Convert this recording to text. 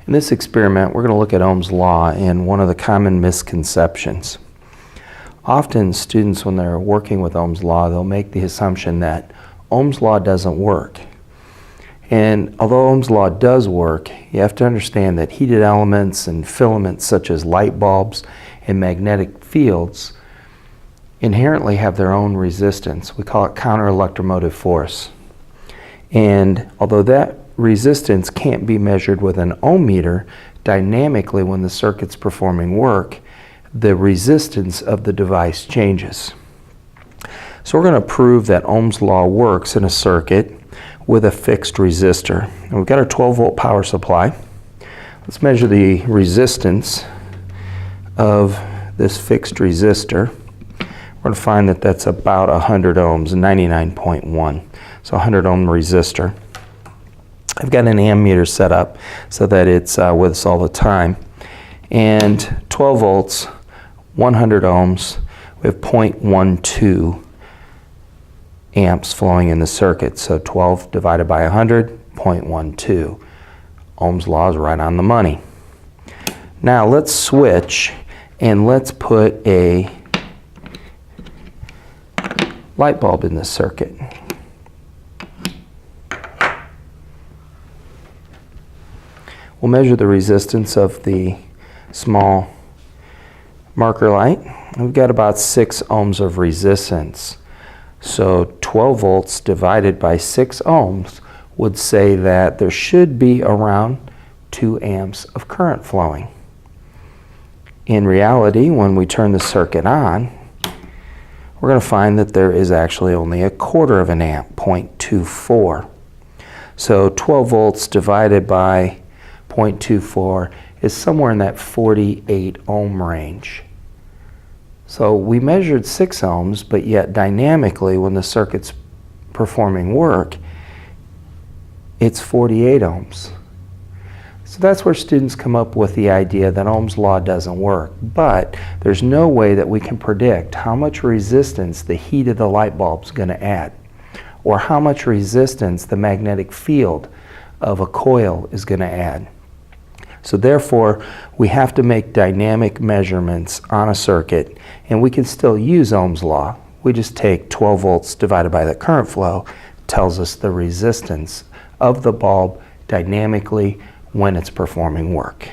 In this experiment, we're going to look at Ohm's law and one of the common misconceptions. Often students, when they're working with Ohm's law, they'll make the assumption that Ohm's law doesn't work. And although Ohm's law does work, you have to understand that heated elements and filaments such as light bulbs and magnetic fields inherently have their own resistance. We call it counter-electromotive force. And although that resistance can't be measured with an ohm meter, dynamically when the circuit's performing work, the resistance of the device changes. So we're going to prove that Ohm's law works in a circuit with a fixed resistor. And we've got our 12-volt power supply. Let's measure the resistance of this fixed resistor. We're going to find that that's about 100 ohms, 99.1. So 100 ohm resistor. I've got an ammeter set up so that it's with us all the time. And 12 volts, 100 ohms, we have 0.12 amps flowing in the circuit. So 12 divided by 100, 0.12. Ohm's law is right on the money. Now let's switch and let's put a light bulb in this circuit. We'll measure the resistance of the small marker light. We've got about 6 ohms of resistance. So 12 volts divided by 6 ohms would say that there should be around 2 amps of current flowing. In reality, when we turn the circuit on, we're going to find that there is actually only a quarter of an amp, 0.24. So 12 volts divided by 0.24 is somewhere in that 48 ohm range. So we measured 6 ohms, but yet dynamically when the circuit's performing work, it's 48 ohms. So that's where students come up with the idea that Ohm's law doesn't work, but there's no way that we can predict how much resistance the heat of the light bulb is going to add, or how much resistance the magnetic field of a coil is going to add. So therefore, we have to make dynamic measurements on a circuit, and we can still use Ohm's law. We just take 12 volts divided by the current flow, tells us the resistance of the bulb dynamically when it's performing work.